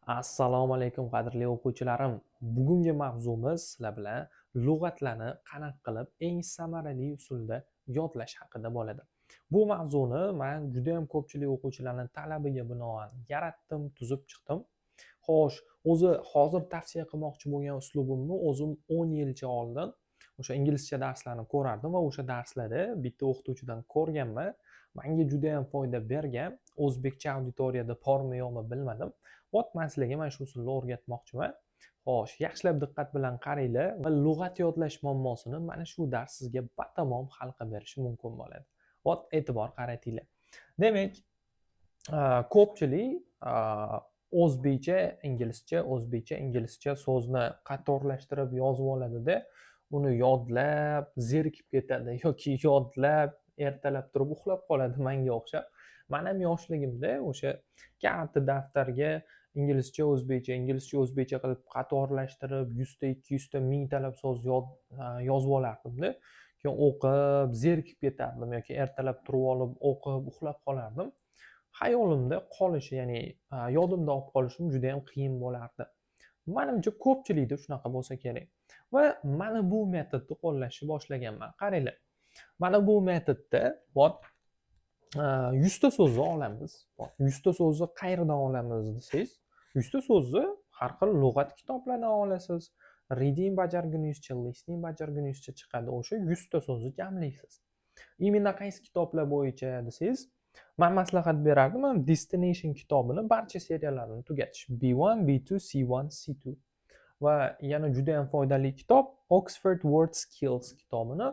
Assalomu alaykum qadrli o'quvchilarim. Bugungi mavzumiz sizlar bilan lug'atlarni qanaqa qilib eng samarali usulda yodlash haqida bo'ladi. Bu mavzuni men juda ham ko'pchilik o'quvchilarning talabiga binoan yaratdim, tuzib chiqdim. Xo'sh, o'zi hozir tavsiya qilmoqchi bo'lgan uslubimni o'zim 10 yilcha oldin o'sha inglizcha darslarni ko'rardim va o'sha darslarda bitta o'qituvchidan ko'rganman. Menga juda ham foyda bergan. O'zbekcha auditoriyada bormi yo'qmi bilmadim. Men sizlarga mana shu usulni o'rgatmoqchiman. Xo'sh, yaxshilab diqqat bilan qaranglar va lug'at yodlash muammosini mana shu dars sizga batamom hal qilib berishi mumkin bo'ladi. E'tibor qaratinglar. Demak, ko'pchilik o'zbekcha, inglizcha so'zni qatorlashtirib yozib oladida, uni yodlab zerikib ketadi yoki yodlab ertalab turib uxlab qoladi menga o'xshab. Men ham yoshligimda o'sha katta daftarga inglizcha o'zbekcha qilib qatorlashtirib 100 ta 200 ta mingtalab so'z yozib olardimda. Keyin o'qib zerikib ketardim yoki ertalab turib olib o'qib uxlab qolardim. Hayolimda qolishi, ya'ni yodimda olib qolishim juda ham qiyin bo'lardi. Menimcha ko'pchilikda shunaqa bo'lsa kerak. Va mana bu metodni qo'llashni boshlaganman. Qaranglar. Mana bu metodda 100 ta so'zni olamiz. 100 ta so'zni qayerdan olamiz desangiz, 100 ta so'zni har xil lug'at kitoblardan olasiz. Reading bajarguningizcha, listening bajarguningizcha chiqadi. O'sha 100 ta so'zni jamlaysiz. Imенно qaysi kitoblar bo'yicha desangiz, men maslahat berardim. Destination kitobini barcha seriyalarini tugatish. B1, B2, C1, C2. Va yana juda ham foydali kitob Oxford Word Skills kitobini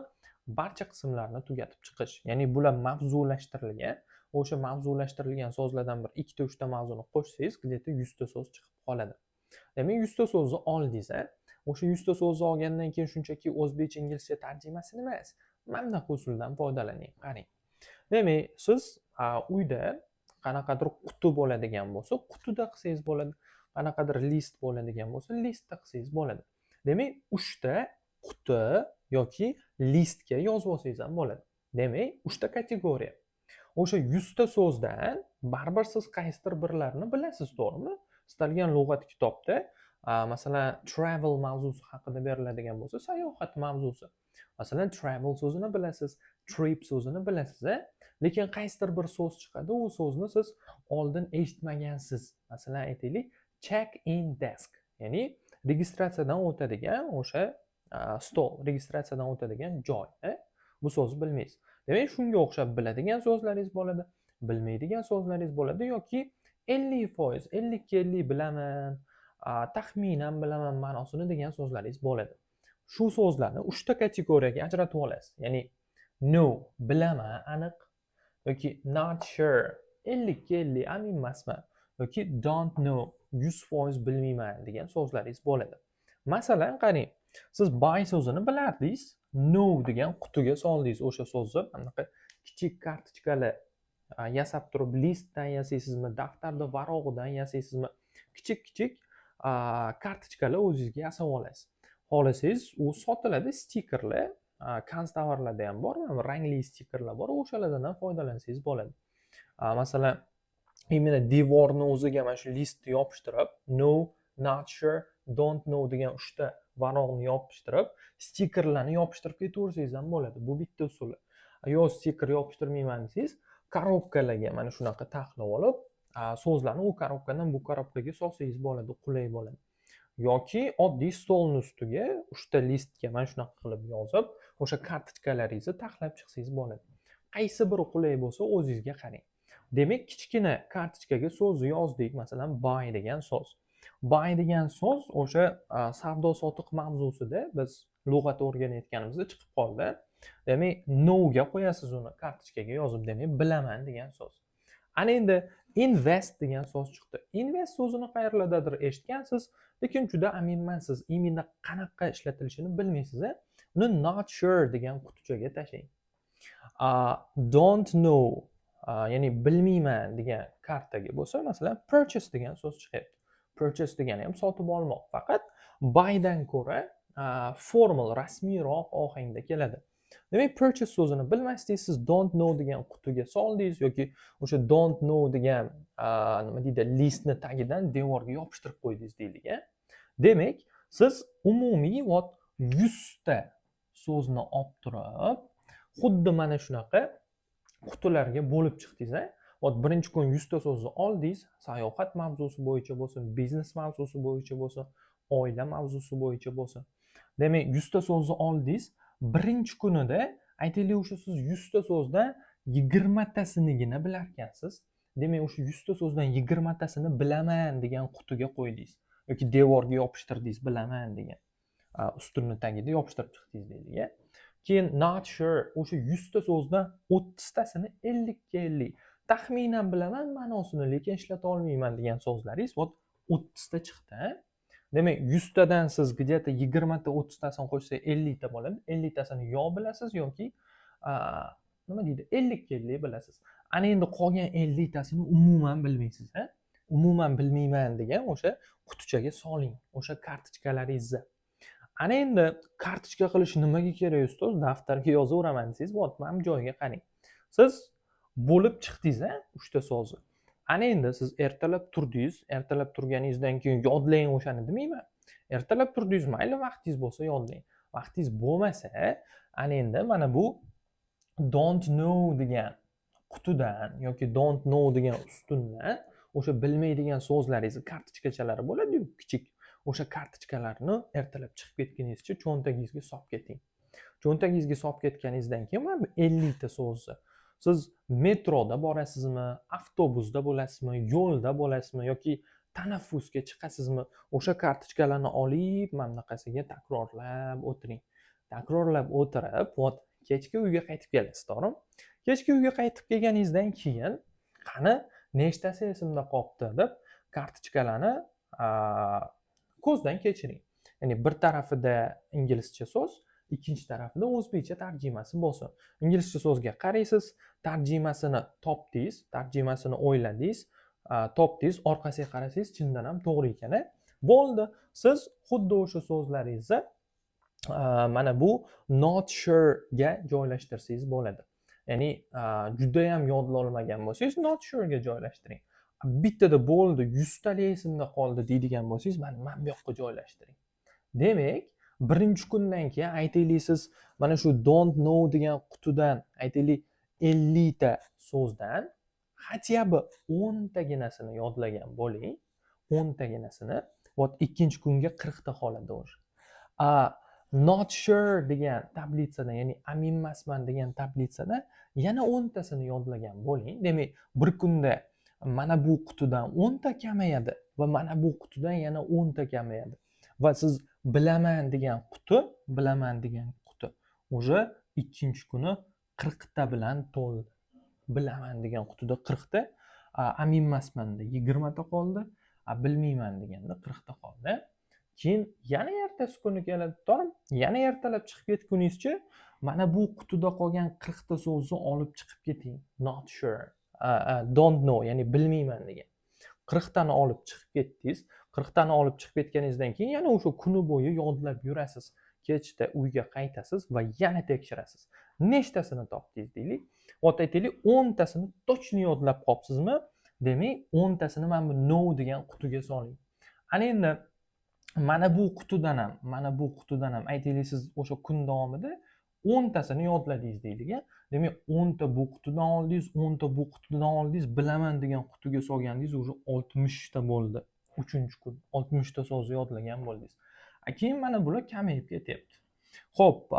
barcha qismlarini tugatib chiqish. Ya'ni bular mavzulashtirilgan. O'sha mavzulashtirilgan so'zlardan bir 2 ta 3 ta mavzuni qo'shsangiz, где-то 100 ta so'z chiqib qoladi. Demak, 100 ta so'zni oldingiz, o'sha 100 ta so'zni olgandan keyin shunchaki o'zbekcha inglizcha tarjimasini emas, mana bunaqa usuldan foydalaning. Qarang. Demak, siz uyda qanaqadir quti bo'ladigan bo'lsa, qutida qilsangiz bo'ladi. Qanaqadir list bo'ladigan bo'lsa, listda qilsangiz bo'ladi. Demak, 3 ta quti yoki listga yozib olsangiz ham bo'ladi. Demak, 3 ta kategoriya. O'sha 100 ta so'zdan baribir siz qaysidir birlarini bilasiz, to'g'rimi? Istalgan lug'at kitobda, masalan, travel mavzusi haqida beriladigan bo'lsa, sayohat mavzusi. Masalan, travel so'zini bilasiz, trip so'zini bilasiz, lekin qaysidir bir so'z chiqadi, u so'zni siz oldin eshitmagansiz. Masalan, aytaylik, check in desk, ya'ni registratsiyadan o'tadigan o'sha stol, registratsiyadan o'tadigan joy, bu so'zni bilmaysiz. Demak, shunga o'xshab biladigan so'zlaringiz bo'ladi, bilmaydigan so'zlaringiz bo'ladi yoki 50%, 50 bilaman, taxminan bilaman ma'nosini degan so'zlaringiz bo'ladi. Shu so'zlarni 3 ta kategoriyaga ajratib olasiz. Ya'ni no, bilaman, aniq, yoki not sure, 50 amin emasman, yoki don't know, 100% bilmayman degan so'zlaringiz bo'ladi. Masalan, qarang, siz buy so'zini bilardingiz, no degan qutiga soldingiz o'sha so'zni, anaqa kichik kartochkalar yasab turib, listdan yasaysizmi, daftarda varog'idan yasaysizmi, kichik kartochkalar o'zingizga yasab olasiz. Xohlasangiz, u sotiladi, stikerlar, konstovarlarda ham bor, rangli stikerlar bor, o'shalardan ham foydalansangiz bo'ladi. Masalan, imенно devorni o'ziga mana shu listni yopishtirib, no, not sure, don't know degan 3 ta varog'ni yopishtirib, stikerlarni yopishtirib ketaversangiz ham bo'ladi. Bu bitta usuli. Yo stiker yopishtirmayman desangiz, korobkalarga mana shunaqa taxlab olib, so'zlarni u korobkadan bu korobkaga solsangiz bo'ladi, qulay bo'ladi. Yoki oddiy stolning ustiga 3 ta listga mana shunaqa qilib yozib, o'sha kartochkalaringizni taxlab chiqsangiz bo'ladi. Qaysi biri qulay bo'lsa, o'zingizga qarang. Demak, kichkina kartochkaga so'zni yozdik, masalan, buy degan so'z. Buy degan so'z o'sha savdo-sotiq mavzusida biz lug'at o'rganayotganimizda chiqib qoldi. Demak, no ga qo'yasiz uni kartochkaga yozib, demak, bilaman degan so'z. Ana endi invest degan so'z chiqdi. Invest so'zini qayerlardadir eshitgansiz, lekin juda aminmansiz, imенно qanaqa ishlatilishini bilmaysiz. Uni not sure degan qutichaga tashlang. Don't know, ya'ni bilmayman degan kartaga bo'lsa, masalan, purchase degan so'z chiqyapti. Purchase degani ham sotib olmoq, faqat buy dan ko'ra formal, rasmiyroq ohangda keladi. Demak, purchase so'zini bilmasdingiz, siz don't know degan qutiga soldingiz yoki o'sha don't know degan nima deydi, listni tagidan devorga yopishtirib qo'ydingiz deylik. Demak, siz umumiy 100 ta so'zni olib turib, xuddi mana shunaqa qutilarga bo'lib chiqdingiz. Birinchi kun 100 ta so'zni oldingiz, sayohat mavzusi bo'yicha bo'lsin, biznes mavzusi bo'yicha bo'lsin, oila mavzusi bo'yicha bo'lsin. Demak, 100 ta so'zni oldingiz, birinchi kunida aytaylik o'sha siz 100 ta so'zdan 20 tasinigina bilar ekansiz. Demak, o'sha 100 ta so'zdan 20 tasini bilaman degan qutiga qo'ydingiz yoki devorga yopishtirdingiz bilaman degan. Ustunni tagida yopishtirib chiqdingiz deylik. Keyin not sure o'sha 100 ta so'zdan 30 tasini 50 ga 50 taxminan bilaman ma'nosini, lekin ishlata olmayman degan so'zlaringiz 30 ta chiqdi. Demak, 100 tadan siz где-то 20 ta 30 tasini qo'shsa 50 ta bo'ladi. 50 tasini yo bilasiz yoki nima deydi, 50 ga 50 bilasiz. Ana endi qolgan 50 tasini umuman bilmaysiz, Umuman bilmayman degan o'sha qutichaga soling, o'sha kartochkalaringizni. Ana endi kartochka qilish nimaga kerak ustoz? Daftarga yozaveraman desangiz, mana bu joyiga qarang. Siz bo'lib chiqdingiz, 3 ta so'zni. Ana endi siz ertalab turdingiz, ertalab turganingizdan keyin yodlang o'shani demayman. Ertalab turdingiz, mayli vaqtingiz bo'lsa yodlang. Vaqtingiz bo'lmasa, ana endi mana bu don't know degan qutidan yoki don't know degan ustundan o'sha bilmaydigan so'zlaringizni kartochkachalari bo'ladi-yu, kichik. O'sha kartochkalarni ertalab chiqib ketganingizcha cho'ntagingizga solib keting. Cho'ntagingizga solib ketganingizdan keyin mana bu 50 ta so'zni siz metroda borasizmi, avtobusda bo'lasizmi, yo'lda bo'lasizmi yoki tanaffusga chiqasizmi, o'sha kartochkalarni olib mana bunaqasiga takrorlab o'tiring. Takrorlab o'tirib, kechki uyga qaytib kelasiz, to'g'rimi? Kechki uyga qaytib kelganingizdan keyin qani nechtasi esimda qolibdi deb kartochkalarni ko'zdan kechiring. Ya'ni bir tarafida inglizcha so'z, ikkinchi tarafida o'zbekcha tarjimasi bo'lsin. Inglizcha so'zga qaraysiz, tarjimasini topdingiz, tarjimasini o'yladingiz, topdingiz, orqasiga qarasangiz, chindan ham to'g'ri ekan. Bo'ldi. Siz xuddi o'sha so'zlaringizni mana bu not sure ga joylashtirsangiz bo'ladi. Ya'ni juda ham yodlay olmagan bo'lsangiz, not sure ga joylashtiring. Bittada bo'ldi, 100 talik esimda qoldi deydigan bo'lsangiz, mana bu yoqqa joylashtiring. Demak, birinchi kundan keyin aytaylik siz mana shu don't know degan qutidan aytaylik 50 ta so'zdan хотя бы 10 taginasini yodlagan bo'ling. 10 taginasini. Ikkinchi kunga 40 ta qoladi o'sha. Not sure degan tablitsadan, ya'ni aminmasman degan tablitsadan yana 10 tasini yodlagan bo'ling. Demak, bir kunda mana bu qutidan 10 ta kamayadi va mana bu qutidan yana 10 ta kamayadi. Va siz bilaman degan quti o'sha ikkinchi kuni 40 ta bilan to'ldi. Bilaman degan qutida 40 ta, aminmasmanda 20 ta qoldi, bilmayman deganda 40 ta qoldi. Keyin yana ertasi kuni keladi, to'g'rimi? Yana ertalab chiqib ketguningizcha mana bu qutida qolgan 40 ta so'zni olib chiqib keting. Not sure, don't know, ya'ni bilmayman degan. 40 tani olib chiqib ketdingiz. 40 tani olib chiqib ketganingizdan keyin yana o'sha kuni bo'yi yodlab yurasiz. Kechda uyga qaytasiz va yana tekshirasiz. Nechtasini topdingiz deylik. Aytaylik 10 tasini точно yodlab qolibsizmi? Demak, 10 tasini mana bu no degan qutiga soling. Ana endi mana bu qutidan ham aytaylik siz o'sha kun davomida 10 tasini yodladingiz deylik. Demak, 10 ta bu qutidan oldingiz, 10 ta bu qutidan oldingiz, bilaman degan qutiga solgandingiz, o'sha 60 ta bo'ldi. 3-kun 60 ta so'zni yodlagan bo'ldingiz. Keyin mana bular kamayib ketyapti. Xo'p,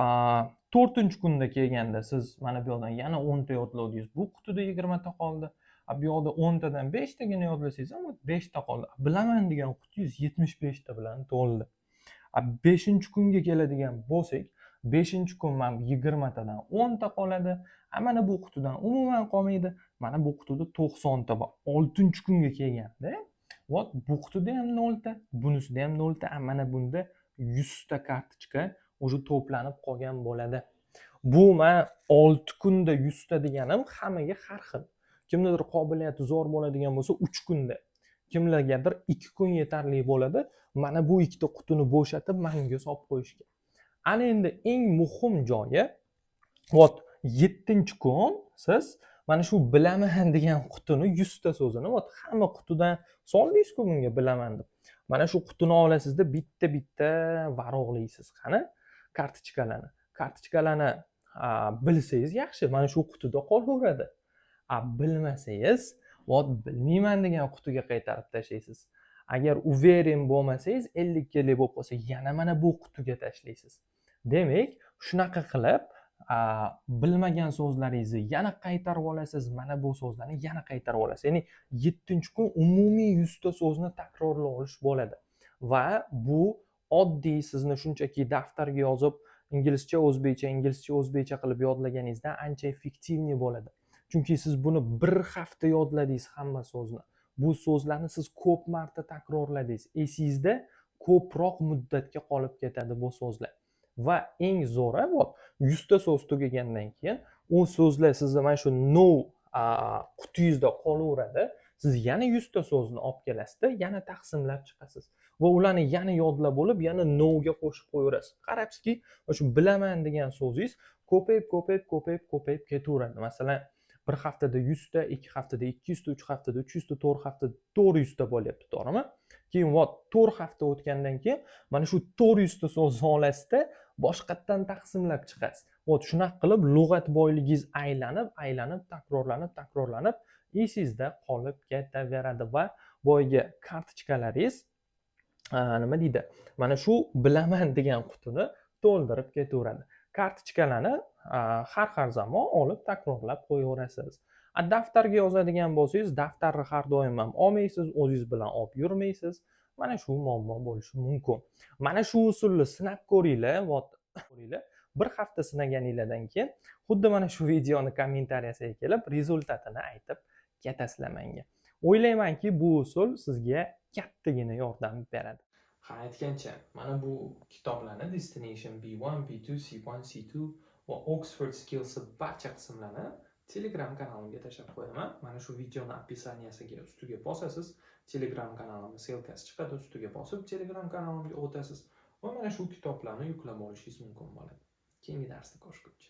4-kunda kelganda siz mana bu yoqdan yana 10 ta yodladingiz. Bu qutida 20 ta qoldi. Bu yoqda 10 tadan 5 tagina yodlasangiz ham 5 ta qoldi. Bilaman degan qutingiz 75 ta bilan to'ldi. 5-kunga keladigan bo'lsak, 5-kun mana 20 tadan 10 ta qoladi. Mana bu qutidan umuman qolmaydi. Mana bu qutida 90 ta bor. 6-kunga kelganda bu qutida ham 0 ta, bunisida ham 0 ta, mana bunda 100 ta kartochka o'sha to'planib qolgan bo'ladi. Bu men 6 kunda 100 ta deganim hammaga har xil. Kimlardir qobiliyati zo'r bo'ladigan bo'lsa 3 kunda, kimlargadir 2 kun yetarli bo'ladi. Mana bu ikkita qutini bo'shatib menga solib qo'yishga. Ana endi eng muhim joyi vot 7-chi kun siz mana shu bilaman degan qutini 100 ta so'zini vot hamma qutidan soldingiz-ku bunga bilaman deb. Mana shu qutini olasizda bitta-bitta varaqlaysiz. Qani kartochkalarni. Kartochkalarni bilsangiz yaxshi, mana shu qutida qolaveradi. Bilmasangiz, vot bilmayman degan qutiga qaytarib tashlaysiz. Agar uveren bo'lmasangiz, 50 kelik bo'lib qolsa, yana mana bu qutiga tashlaysiz. Demak, shunaqa qilib bilmagan so'zlaringizni yana qaytarib olasiz, mana bu so'zlarni yana qaytarib olasiz. Ya'ni 7-kun umumiy 100 ta so'zni takrorlab olish bo'ladi. Va bu oddiy sizni shunchaki daftarga yozib, inglizcha o'zbekcha qilib yodlaganingizdan ancha effektivniy bo'ladi. Chunki siz buni bir hafta yodladingiz hamma so'zni. Bu so'zlarni siz ko'p marta takrorladingiz. Esingizda ko'proq muddatga qolib ketadi bu so'zlar. Va eng zo'ri, 100 ta so'z tugagandan keyin u so'zlar sizni mana shu no qutingizda qolaveradi. Siz yana 100 ta so'zni olib kelasizda, yana taqsimlab chiqasiz. Va ularni yana yodlab olib, yana no ga qo'shib qo'yaverasiz. Qarabsizki, shu bilaman degan so'zingiz ko'payib ketaveradi. Masalan, bir haftada 100 ta, 2 haftada 200 ta, 3 haftada 300 ta, 4 haftada 400 ta bo'lyapti, to'g'rimi? Keyin 4 hafta o'tgandan keyin mana shu 400 ta so'zni olasizda, boshqatdan taqsimlab chiqasiz. Shunaqa qilib lug'at boyligingiz aylanib, takrorlanib esingizda qolib ketaveradi va boyagi kartochkalaringiz nima deydi? Mana shu bilaman degan qutini to'ldirib ketaveradi. Kartochkalarni har zamon olib takrorlab qo'yaverasiz. Daftarga yozadigan bo'lsangiz, daftarni har doim ham olmaysiz, o'zingiz bilan olib yurmaysiz. Mana shu muammo bo'lishi mumkin. Mana shu usulni sinab ko'ringlar, bir hafta sinaganinglardan keyin xuddi mana shu videoni kommentariyasiga kelib rezultatini aytib ketasizlar menga. O'ylaymanki, bu usul sizga kattagina yordam beradi. Ha, aytgancha, mana bu kitoblarni Destination B1, B2, C1, C2 va Oxford Skills barcha qismlarini Telegram kanalimga tashlab qo'yaman. Mana shu videoni описаниясiga ustiga bosasiz, Telegram kanalimning ссылкасы chiqadi, ustiga bosib Telegram kanalimga o'tasiz va mana shu kitoblarni yuklab olishingiz mumkin bo'ladi. Keyingi darsda ko'rishguncha.